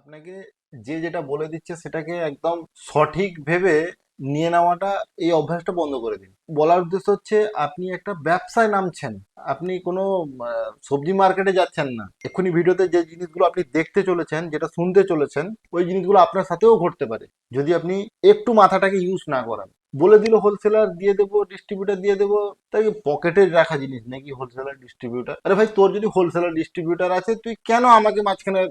আপনাকে যে যেটা বলে দিচ্ছে সেটাকে একদম সঠিক ভেবে নিয়ে নেওয়াটা, এই অভ্যাসটা বন্ধ করে দিন। বলার উদ্দেশ্য হচ্ছে আপনি একটা ব্যবসায় নামছেন, আপনি কোনো সবজি মার্কেটে যাচ্ছেন না। এক্ষুনি ভিডিওতে যে জিনিসগুলো আপনি দেখতে চলেছেন, যেটা শুনতে চলেছেন, ওই জিনিসগুলো আপনার সাথেও ঘটতে পারে যদি আপনি একটু মাথাটাকে ইউজ না করেন। বলে দিল হোলসেলার দিয়ে দেবো, ডিস্ট্রিবিউটার দিয়ে দেবো, তাই পকেটে রাখা জিনিস নাকি হোলসেলার ডিস্ট্রিবিউটার? আরে ভাই, তোর যদি হোলসেলার ডিস্ট্রিবিউটার আছে, তুই কেন আমাকে মাঝখানে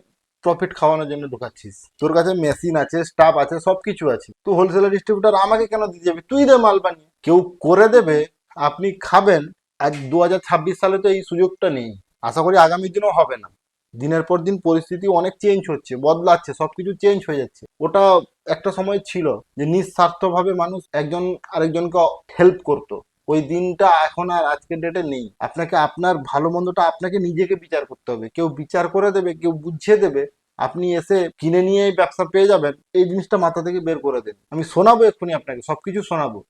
প্রফিট খাওয়ানোর জন্য ঢুকাচ্ছিস? তোর কাছে মেশিন আছে, স্টাফ আছে, সবকিছু আছে, তুই হোলসেলার ডিস্ট্রিবিউটার আমাকে কেন দিতে যাবি? তুই দে মাল বানিয়ে, কেউ করে দেবে, আপনি খাবেন। আজ 2026 সালে তো এই সুযোগটা নেই, আশা করি আগামী দিনও হবে না। দিনের পর দিন পরিস্থিতি অনেক চেঞ্জ হচ্ছে, বদলাচ্ছে, সবকিছু চেঞ্জ হয়ে যাচ্ছে। ওটা একটা সময় ছিল যে নিঃস্বার্থভাবে মানুষ একজন আরেকজনকে হেল্প করতো। ওই দিনটা এখন আর আজকের ডেটে নেই। আপনাকে আপনার ভালো মন্দটা আপনাকে নিজেকে বিচার করতে হবে। কেউ বিচার করে দেবে, কেউ বুঝিয়ে দেবে, আপনি এসে কিনে নিয়ে ব্যবসা পেয়ে যাবেন, এই জিনিসটা মাথা থেকে বের করে দেন। আমি শোনাবো এক্ষুনি, আপনাকে সবকিছু শোনাবো।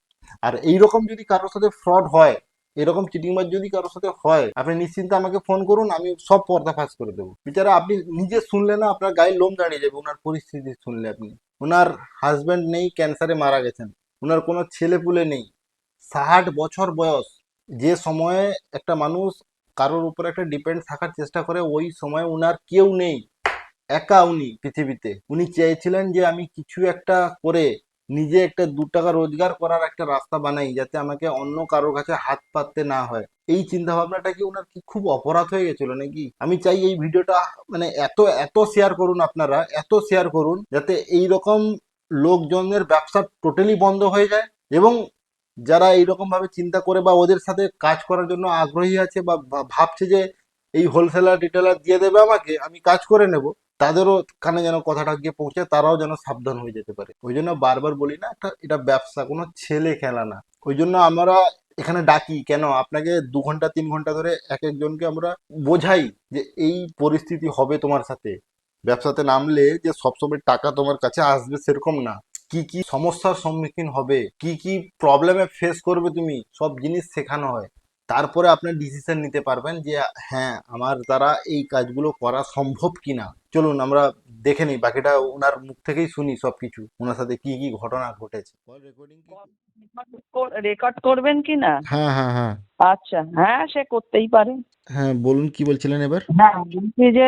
আর এইরকম যদি কারোর সাথে ফ্রড হয়, এরকম চিটিংবাজ যদি কারোর সাথে হয়, আপনি নিশ্চিন্তে আমাকে ফোন করুন, আমি সব পর্দাফাশ করে দেবো। বিচারা আপনি নিজে শুনলে না আপনার গায়ে লোম দাঁড়িয়ে যাবে ওনার পরিস্থিতি শুনলে। আপনি, ওনার হাজব্যান্ড নেই, ক্যান্সারে মারা গেছেন, ওনার কোনো ছেলে পুলে নেই, 60 বছর বয়স। যে সময়ে একটা মানুষ কারোর উপর একটা ডিপেন্ড থাকার চেষ্টা করে, ওই সময় উনার কেউ নেই, একা উনি পৃথিবীতে। উনি চেয়েছিলেন যে আমি কিছু একটা করে নিজে একটা 2 টাকা রোজগার করার একটা রাস্তা বানাই, যাতে আমাকে অন্য কারোর কাছে হাত পাততে না হয়। এই চিন্তা ভাবনাটা কি ওনার কি খুব অপরাধ হয়ে গেছিল নাকি? আমি চাই এই ভিডিওটা মানে এত এত শেয়ার করুন, আপনারা এত শেয়ার করুন, যাতে এই রকম লোকজনের ব্যবসা টোটালি বন্ধ হয়ে যায়। এবং যারা এইরকম ভাবে চিন্তা করে বা ওদের সাথে কাজ করার জন্য আগ্রহী আছে বা ভাবছে যে এই হোলসেলার রিটেলার দিয়ে দেবে আমাকে, আমি কাজ করে নেব, তাদেরও কানে যেন কথাটা গিয়ে পৌঁছে, তারাও যেন সাবধান হয়ে যেতে পারে। ওই জন্য বারবার বলি না, এটা ব্যবসা, কোনো ছেলে খেলা না। ওই জন্য আমরা এখানে ডাকি কেন, আপনাকে 2 ঘন্টা 3 ঘন্টা ধরে এক একজনকে আমরা বোঝাই যে এই পরিস্থিতি হবে তোমার সাথে। ব্যবসাতে নামলে যে সবসময় টাকা তোমার কাছে আসবে সেরকম না। কি কি সমস্যার সম্মুখীন হবে, কি কি প্রবলেমে ফেস করবে, তুমি সব জিনিস শেখানো হয়। তারপরে আপনি ডিসিশন নিতে পারবেন যে হ্যাঁ, আমার দ্বারা এই কাজগুলো করা সম্ভব কিনা। চলুন আমরা দেখে নিই বাকিটা, ওনার মুখ থেকেই শুনি সবকিছু, ওনার সাথে কি কি ঘটনা ঘটেছে। রেকর্ডিং কি? রেকর্ড করবেন কি না? হ্যাঁ, হ্যাঁ, হ্যাঁ। আচ্ছা, হ্যাঁ, সে করতেই পারে। হ্যাঁ, বলুন কি বলছিলেন এবার? হ্যাঁ, বলছি যে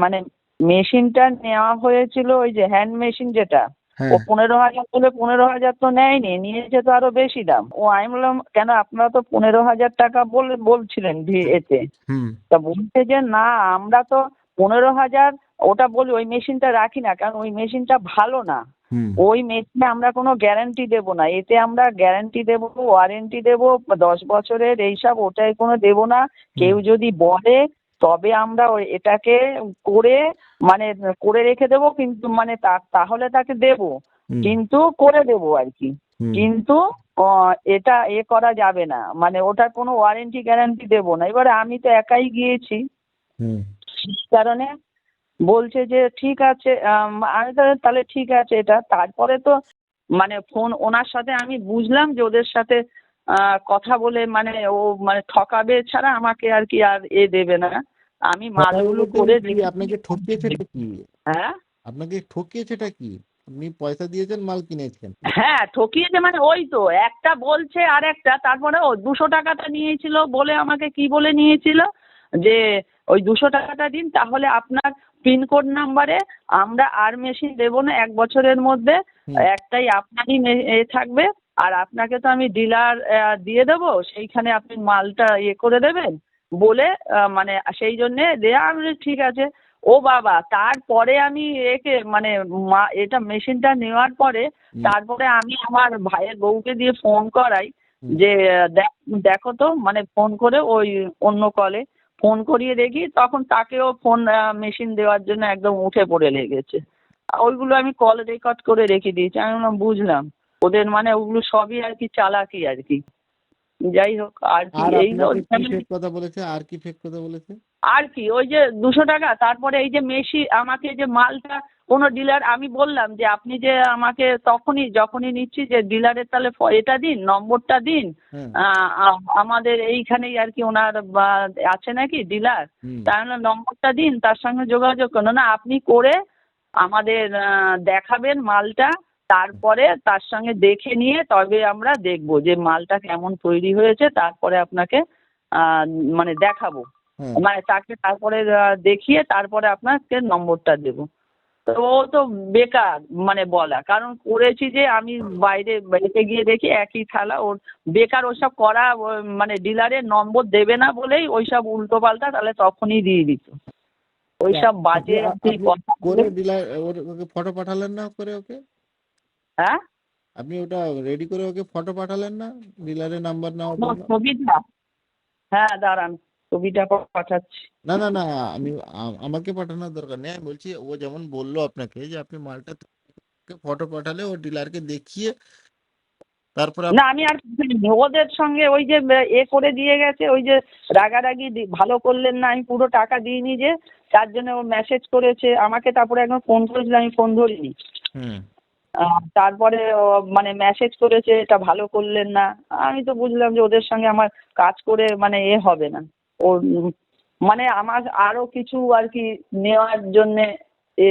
মানে মেশিনটা নেওয়া হয়েছিল, ওই যে হ্যান্ড মেশিন যেটা, ও হ্যাঁ। 15,000 বলে 15,000 তো নেয়নি, নিয়েছে তো আরো বেশি দাম। আমি বললাম কেন, আপনারা তো 15,000 টাকা বলছিলেন এতে। হুম। তা বলছে যে না, আমরা তো 15,000 ওটা বলি, ওই মেশিনটা রাখি না, কারণ ওই মেশিনটা ভালো না। হুম। ওই মেশিনে আমরা কোনো গ্যারান্টি দেবো না, এতে আমরা গ্যারান্টি দেবো, ওয়ারেন্টি দেবো 10 বছরের, এইসব ওটাই কোনো দেবো না। হুম। কেউ যদি বলে তবে আমরা এটাকে করে মানে করে রেখে দেবো, কিন্তু মানে তাহলে তাকে দেবো, হুম। কিন্তু করে দেবো আর কি। হুম। কিন্তু এটা করা যাবে না, মানে ওটার কোনো ওয়ারেন্টি গ্যারান্টি দেবো না। এবারে আমি তো একাই গিয়েছি, হুম। সেই কারণে বলছে যে ঠিক আছে। আমি তো তাহলে ঠিক আছে এটা। তারপরে তো মানে ফোন ওনার সাথে আমি বুঝলাম যে ওদের সাথে কথা বলে মানে ও মানে ঠকাবে ছাড়া আমাকে আর কি আর দেবে না। আমি ঠকাবে মালগুলো বলতে করে কি, রেখে আপনাকে ঠকিয়েছেটা কি? হ্যাঁ, আপনাকে ঠকিয়েছেটা কি? আপনি পয়সা দিয়েছেন, মাল কিনেছেন। হ্যাঁ, ঠকিয়েছে মানে ওই তো একটা বলছে আর একটা, তারপরে ও 200 টাকাটা নিয়েছিল বলে আমাকে কি বলে নিয়েছিল যে ওই 200 টাকাটা দিন, তাহলে আপনার পিনকোড নাম্বারে আমরা আর মেশিন দেবো না 1 বছরের মধ্যে, হুম। একটাই আপনারই থাকবে। আর আপনাকে তো আমি ডিলার দিয়ে দেবো, সেইখানে আপনি মালটা করে দেবেন বলে মানে সেই জন্যে দেয়া। আমি বলি, ঠিক আছে। ও বাবা, তারপরে আমি মানে এটা মেশিনটা নেওয়ার পরে হুম। তারপরে আমি আমার ভাইয়ের বউকে দিয়ে ফোন করাই হুম। যে দেখো তো, মানে ফোন করে ওই অন্য কলে ফোন করিয়ে দেখি, তখন তাকেও ফোন মেশিন দেওয়ার জন্য একদম উঠে পড়ে লেগেছে। ওইগুলো আমি কল রেকর্ড করে রেখে দিয়েছি। আমি বললাম বুঝলাম, ওদের মানে ওগুলো সবই আর কি চালাকি আর কি। যাই হোক আর কি, আর এই তো আপনাকে কি ফেক কথা বলেছে? আর কি ফেক কথা বলেছে? আর কি ওই যে 200 টাকা, তারপরে এই যে আমাকে যে মালটা কোনো ডিলার, আমি বললাম যে আপনি যে আমাকে যখনই নিচ্ছি যে ডিলারের তাহলে এটা দিন, নম্বরটা দিন। হ্যাঁ। আমাদের এইখানেই আর কি ওনার আছে নাকি ডিলার। হুম। তাই বললাম নম্বরটা দিন, তার সঙ্গে যোগাযোগ করুন। না, আপনি করে আমাদের দেখাবেন মালটা, তারপরে তার সঙ্গে দেখে নিয়ে তবে আমরা দেখব যে মালটা কেমন তৈরি হয়েছে, তারপরে আপনাকে আহ, মানে দেখাবো, হ্যাঁ মানে তাকে তারপরে দেখিয়ে তারপরে আপনাকে নম্বরটা দেবো। তো ও তো বেকার মানে বলা, কারণ করেছি যে আমি বাইরে বেড়াতে গিয়ে দেখি একই থালা ওর, বেকার ওসব করা, মানে ডিলারের নম্বর দেবে না বলেই ওইসব উল্টো পাল্টা তাহলে তখনই দিয়ে দিত, তা ওইসব আপনি বাজে আর কি আপনি কথা করে বলে। ডিলার ওকে ফটো পাঠালেন না করে ওকে? হ্যাঁ, আপনি ওটা রেডি করে ওকে ফটো পাঠালেন না ডিলারের নাম্বার নেওয়ার ও জন্য? ছবিটা, হ্যাঁ দাঁড়ান ছবিটা পাঠাচ্ছি। না না না, আমি আমাকে পাঠানোর দরকার নেই, আমি বলছি ও যেমন বললো আপনাকে যে আপনি মালটা ফটো পাঠালে ও ডিলারকে দেখিয়ে তারপর না আমি আর পাঠাইনি। ওদের সঙ্গে ওই যে এ করে দিয়ে গেছে, ওই যে রাগারাগি ভালো করলেন না, আমি পুরো টাকা দিইনি যে, তার জন্য ও মেসেজ করেছে আমাকে, তারপরে একবার ফোন করেছিল আমি ফোন ধরিনি। হুম তারপরে ও মানে মেসেজ করেছে এটা ভালো করলেন না। আমি তো বুঝলাম যে ওদের সঙ্গে আমার কাজ করে মানে এ হবে না। ও মানে আমার আরো কিছু আর কি নেওয়ার জন্যে এ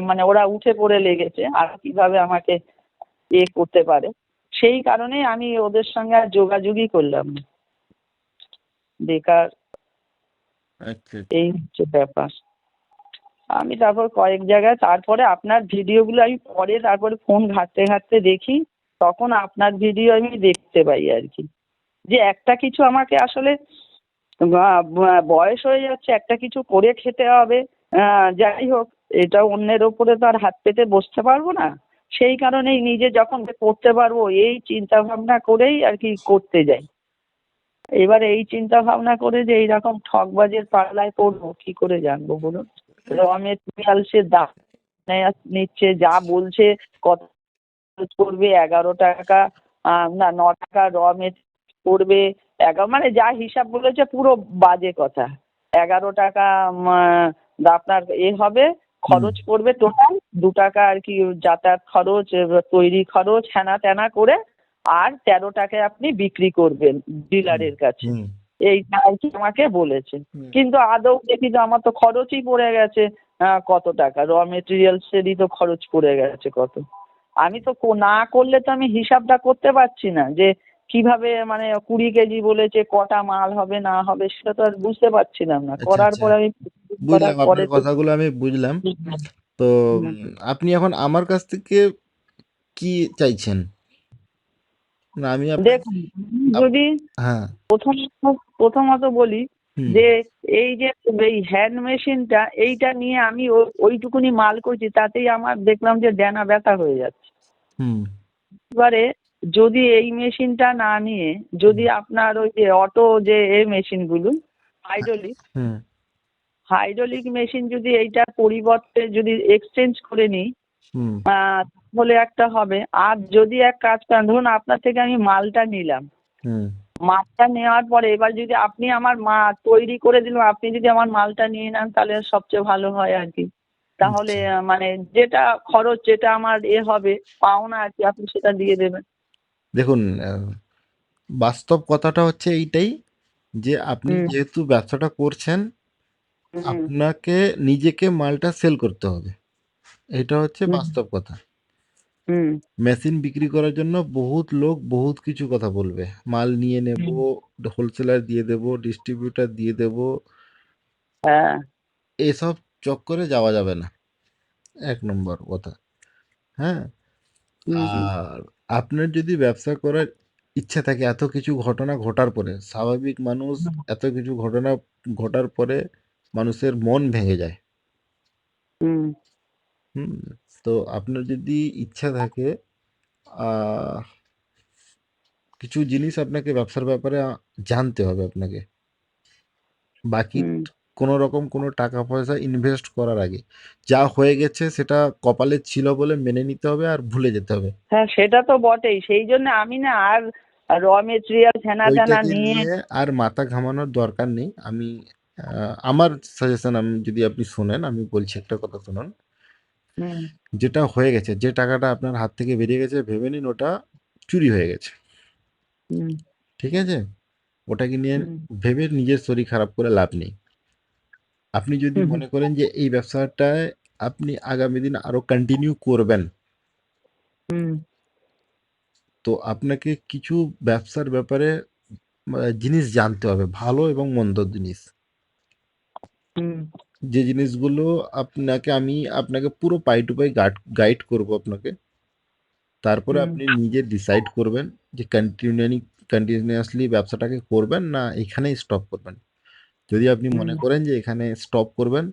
মানে ওরা উঠে পড়ে লেগেছে আর কিভাবে আমাকে এ করতে পারে, সেই কারণেই আমি ওদের সঙ্গে আর যোগাযোগই করলাম না। বেকার, আচ্ছা এই হচ্ছে ব্যাপার। আমি তারপর কয়েক জায়গায়, তারপরে আপনার ভিডিওগুলো আমি পরে তারপরে ফোন ঘাঁটতে ঘাঁটতে দেখি, তখন আপনার ভিডিও আমি দেখতে পাই আর কি, যে একটা কিছু আমাকে আসলে বয়স হয়ে যাচ্ছে, একটা কিছু করে খেতে হবে। যাই হোক, এটা অন্যের ওপরে তো আর হাত পেতে বসতে পারবো না, সেই কারণেই নিজে যখন করতে পারবো এই চিন্তা ভাবনা করেই আর কি করতে যাই। এবার এই চিন্তা ভাবনা করে যে এইরকম ঠকবাজের পাল্লায় পড়বো, কি করে জানবো বলুন? র মেটেরিয়ালসের দাম নিচ্ছে যা বলছে, কত খরচ করবে, 11 টাকা, না 9 টাকা র মেটেরিয়াল পড়বে, 11 মানে যা হিসাব বলেছে পুরো বাজে কথা। 11 টাকা আপনার এ হবে, হুম খরচ পড়বে টোটাল 2 টাকা আর কি যাতায়াত খরচ, তৈরি খরচ, হ্যানা ত্যানা করে, আর 13 টাকায় আপনি বিক্রি করবেন হুম ডিলারের কাছে, হুম এইটা আর কি আমাকে বলেছে। হুম। কিন্তু আদৌ দেখি তো আমার তো খরচই পড়ে গেছে কত টাকা, র মেটেরিয়ালসেরই তো খরচ পড়ে গেছে কত। আমি তো না করলে তো আমি হিসাবটা করতে পারছি না যে কিভাবে, মানে 20 কেজি বলেছে, কটা মাল হবে না হবে সেটা তো আর বুঝতে পারছিলাম না, আচ্ছা করার আচ্ছা, পরে আমি করার বুঝলাম পরে আপনার তো। কথাগুলো আমি বুঝলাম। তো হুম। আপনি এখন আমার কাছ থেকে কি চাইছেন? না আমি আপনাকে দেখুন, আপ- যদি হ্যাঁ প্রথমত বলি হুম যে এই যে এই হ্যান্ড মেশিনটা, এইটা নিয়ে আমি ওইটুকুনি মাল করছি, তাতেই আমার দেখলাম যে ডানা ব্যথা হয়ে যাচ্ছে। হুম এবারে যদি এই মেশিনটা না নিয়ে যদি আপনার ওই যে অটো যে মেশিনগুলো, হাইড্রোলিক হুম হাইড্রোলিক মেশিন যদি এইটার পরিবর্তে যদি এক্সচেঞ্জ করে নিই, হুম তাহলে একটা হবে। আর যদি এক কাজ করেন, ধরুন আপনার থেকে আমি মালটা নিলাম, হুম মালটা নেওয়ার পরে এবার যদি আপনি আমার তৈরি করে দিলাম, আপনি যদি আমার মালটা নিয়ে নেন তাহলে সবচেয়ে ভালো হয় আর কি। তাহলে আচ্ছা মানে যেটা খরচ, যেটা আমার এ হবে পাওনা আর কি, আপনি সেটা দিয়ে দেবেন। দেখুন, বাস্তব কথাটা হচ্ছে এইটাই যে আপনি হুম যেহেতু ব্যবসাটা করছেন হুম আপনাকে নিজেকে মালটা সেল করতে হবে, এটা হচ্ছে হুম বাস্তব কথা। হুম মেশিন বিক্রি করার জন্য বহুত লোক বহুত কিছু কথা বলবে, মাল নিয়ে নেব, হুম। হোলসেলার দিয়ে দেব, ডিস্ট্রিবিউটার দিয়ে দেব, হ্যাঁ। এসব চক্করে যাওয়া যাবে না, এক নম্বর কথা। হ্যাঁ, হুম হুম আর আপনার যদি ব্যবসা করার ইচ্ছা থাকে, এত কিছু ঘটনা ঘটার পরে স্বাভাবিক মানুষ, এত কিছু ঘটনা ঘটার পরে মানুষের মন ভেঙে যায়। হুম হুম, তো আপনার যদি ইচ্ছা থাকে, আহ, কিছু জিনিস আপনাকে ব্যবসার ব্যাপারে জানতে হবে আপনাকে, বাকি হুম। কোনো রকম কোনো টাকা পয়সা ইনভেস্ট করার আগে যা হয়ে গেছে সেটা কপালে ছিল বলে মেনে নিতে হবে আর ভুলে যেতে হবে। হ্যাঁ সেটা তো বটেই, সেই জন্য আমি না আর র মেটেরিয়াল হেনা তেনা ওইটাকে নিয়ে। নিয়ে আর মাথা ঘামানোর দরকার নেই। আমি আমার সাজেশন, আমি যদি আপনি শোনেন, আমি বলছি একটা কথা শুনুন। হুম যেটা হয়ে গেছে, যে টাকাটা আপনার হাত থেকে বেরিয়ে গেছে, ভেবে নিন ওটা চুরি হয়ে গেছে। হুম ঠিক আছে, ওটাকে নিয়ে হুম ভেবে নিজের শরীর খারাপ করে লাভ নেই। আপনি যদি হুম মনে করেন যে এই ব্যবসাটায় আপনি আগামী দিন আরো কন্টিনিউ করবেন, হুম তো আপনাকে কিছু ব্যবসার ব্যাপারে জিনিস জানতে হবে, ভালো এবং মন্দ জিনিস। হুম যে জিনিসগুলো আপনাকে পুরো পাই টু পাই গাইড করব আপনাকে। তারপরে হুম আপনি নিজে ডিসাইড করবেন যে কন্টিনিউয়াসলি ব্যবসাটাকে করবেন না এখানেই স্টপ করবেন। যদি আপনি হুম মনে করেন যে এখানে স্টপ করবেন,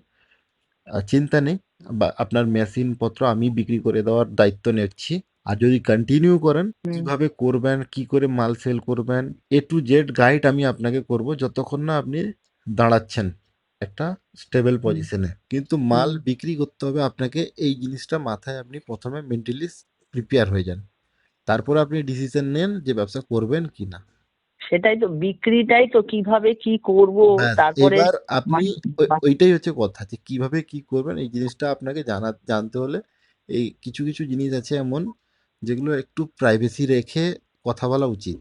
চিন্তা নেই, বা আপনার মেশিন পত্র আমি বিক্রি করে দেওয়ার দায়িত্ব নিচ্ছি। আর যদি কন্টিনিউ করেন, হুম কিভাবে করবেন, কি করে মাল সেল করবেন, A to Z গাইড আমি আপনাকে করব যতক্ষণ না আপনি দাঁড়াচ্ছেন একটা স্টেবল হুম পজিশনে। কিন্তু মাল হুম। বিক্রি করতে হবে আপনাকে, এই জিনিসটা মাথায় আপনি প্রথমে মেন্টালি প্রিপেয়ার হয়ে যান। তারপর আপনি ডিসিশন নেন যে ব্যবসা করবেন কি না। সেটাই তো, বিক্রিটাই তো কিভাবে কি করব, ব্যাস, তারপরে এবার আপনি মানে ওইটাই হচ্ছে কথা, যে কিভাবে কি করবেন এই জিনিসটা আপনাকে জানতে হলে এই কিছু কিছু জিনিস আছে এমন যেগুলো একটু প্রাইভেসি রেখে কথা বলা উচিত।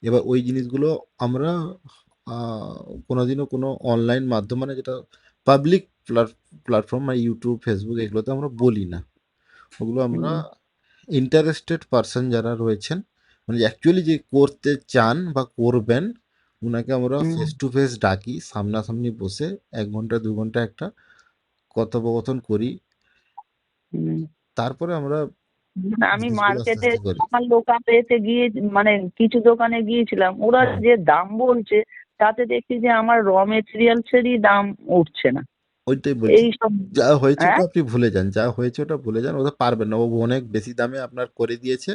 এবার ওই জিনিসগুলো আমরা আহ, কোনোদিনও কোনো অনলাইন মাধ্যম, মানে যেটা পাবলিক প্ল্যাটফর্ম মানে ইউটিউব ফেসবুক, এগুলোতে আমরা বলি না। ওগুলো আমরা হুম ইন্টারেস্টেড পারসন যারা রয়েছেন, মানে অ্যাকচুয়ালি যে করতে চান বা করবেন, ওনাকে আমরা হুম ফেস টু ফেস ডাকি, সামনাসামনি বসে 1 ঘন্টা 2 ঘন্টা একটা কথোপকথন করি। হুম। তারপরে আমরা আমি জিনিসগুলো আস্তে মার্কেটে আস্তে করি। আমার দোকানে এসে গিয়ে মানে কিছু দোকানে গিয়েছিলাম, ওরা হ্যাঁ, যে দাম বলছে তাতে দেখছি যে আমার র মেটেরিয়ালসেরই দাম উঠছে না। ওইটাই বলছি। এই সব। যা হয়েছে হ্যাঁ। ওটা আপনি ভুলে যান, যা হয়েছে ওটা ভুলে যান, ওটা পারবেন না, ও অনেক বেশি দামে আপনার করে দিয়েছে,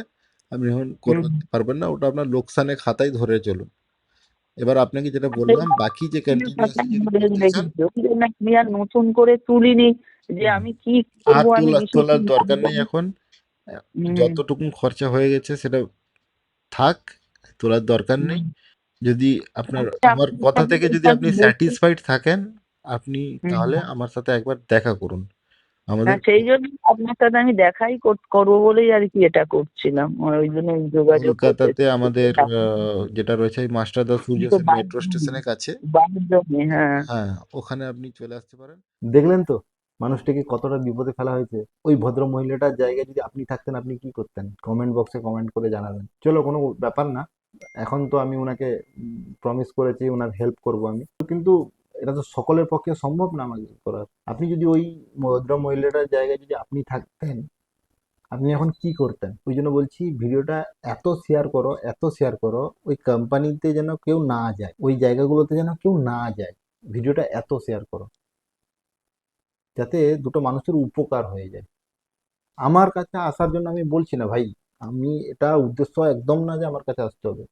আপনি এখন হুম। করতে পারবেন না, ওটা আপনার লোকসানের খাতায় ধরে চলুন। এবার আপনাকে যেটা আর বললাম, সেগুলো বাকি যে আমার কাছে কন্টিনিউয়াসলি আমি যদি করতে চান। রেখেছি, ওই জন্য আমি আর নতুন করে তুলিনি যে হুম, আমি কি করব, আর আমি তোলার বিষয়টা দরকার জানবো নেই না। এখন। হুম যতটুকু খরচা হয়ে গেছে সেটা থাক, তোলার দরকার হুম। নেই। যদি আপনার, আচ্ছা, আমার আপনার কথা সাথে থেকে যদি এখানে আপনি বসে। স্যাটিসফাইড থাকেন, আপনি হুম। তাহলে আমার সাথে একবার দেখা করুন। আমাদের হ্যাঁ, সেই জন্য আপনার সাথে আমি দেখাই করবো বলেই আর কি এটা করছিলাম, ওই জন্য যোগাযোগ করতে। কলকাতাতে আমাদের যেটা রয়েছে এই মাস্টারদা সূর্য তো সেন মেট্রো স্টেশনের কাছে। বাড়ির জন্য, হ্যাঁ। হ্যাঁ, ওখানে আপনি চলে আসতে পারেন। দেখলেন তো মানুষটিকে কতটা বিপদে ফেলা হয়েছে। ওই ভদ্র মহিলাটার জায়গায় যদি আপনি থাকতেন আপনি কি করতেন? কমেন্ট বক্সে কমেন্ট করে জানাবেন। চলো, কোনো ব্যাপার না। এখন তো আমি ওনাকে প্রমিস করেছি ওনার হেল্প করব আমি, কিন্তু এটা তো সকলের পক্ষে সম্ভব না আমাকে করার। আপনি যদি ওই ভদ্র মহিলাটার জায়গায় যদি আপনি থাকতেন, আপনি এখন কি করতেন? ওই জন্য বলছি ভিডিওটা এত শেয়ার করো, এত শেয়ার করো, ওই কোম্পানিতে যেন কেউ না যায়, ওই জায়গাগুলোতে যেন কেউ না যায়। ভিডিওটা এত শেয়ার করো যাতে দুটো মানুষের উপকার হয়ে যায়। আমার কাছে আসার জন্য আমি বলছি না ভাই, আমি এটা উদ্দেশ্য একদম না যে আমার কাছে আসতে হবে।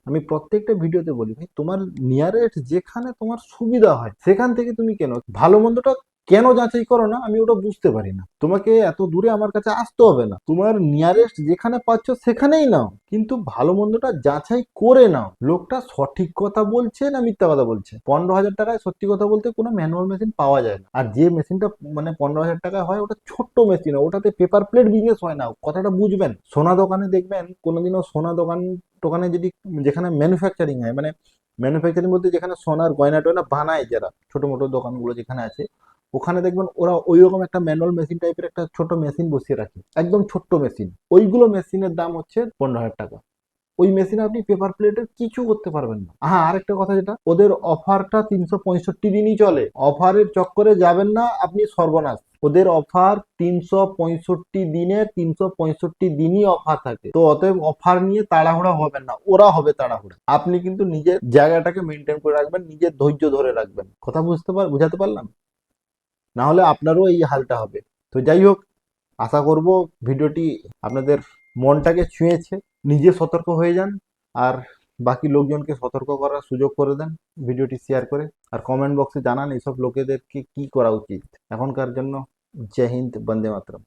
আমি প্রত্যেকটা ভিডিওতে বলি ভাই, তোমার নিয়ারেস্ট যেখানে তোমার সুবিধা হয় সেখান থেকে তুমি কেন, ভালো মন্দটা কেন যাচাই করো না, আমি ওটা বুঝতে পারি না। তোমাকে এত দূরে আমার কাছে আসতে হবে না, তোমার নিয়ারেস্ট যেখানে পাচ্ছ সেখানেই নাও, কিন্তু ভালো মন্দটা যাচাই করে নাও। লোকটা সঠিক কথা বলছে না মিথ্যা কথা বলছে। 15,000 টাকায় সত্যি কথা বলতে কোনো ম্যানুয়াল মেশিন পাওয়া যায় না। আর যে মেশিনটা মানে 15,000 টাকায় হয় ওটা ছোট্ট মেশিন, ওটাতে পেপার প্লেট বিজনেস হয় না, কথাটা বুঝবেন। সোনা দোকানে দেখবেন কোনোদিনও সোনা দোকান টোকানে যদি, যেখানে ম্যানুফ্যাকচারিং হয়, মানে ম্যানুফ্যাকচারিং বলতে যেখানে সোনার গয়না টয়না বানায়, যারা ছোট মোটো দোকানগুলো যেখানে আছে, ওখানে দেখবেন ওরা ওই রকম একটা ম্যানুয়াল মেশিন টাইপের একটা ছোট মেশিন বসিয়ে রাখে, একদম ছোট্ট মেশিন। ওইগুলো মেশিনের দাম হচ্ছে 15,000 টাকা। ওই মেশিনে আপনি পেপার প্লেটের কিছু করতে পারবেন না। হ্যাঁ, আরেকটা কথা, যেটা ওদের অফারটা 365 দিনই চলে, অফারের চক্করে যাবেন না, আপনি সর্বনাশ। ওদের অফার 365 দিনে, 365 দিনই অফার থাকে, তো অতএব অফার নিয়ে তাড়াহুড়া হবেন না, ওরা হবে তাড়াহুড়া। আপনি কিন্তু নিজের জায়গাটাকে মেনটেন করে রাখবেন, নিজের ধৈর্য ধরে রাখবেন। কথা বুঝাতে পারলাম? না হলে আপনারও এই হালটা হবে। তো যাই হোক, আশা করব ভিডিওটি আপনাদের মনটাকে ছুঁয়েছে। নিজে সতর্ক হয়ে যান, আর বাকি লোকজনকে সতর্ক করার সুযোগ করে দেন ভিডিওটি শেয়ার করে। আর কমেন্ট বক্সে জানান এইসব লোকেদেরকে কি করা উচিত। এখনকার জন্য জয় হিন্দ, বন্দে মাতরম।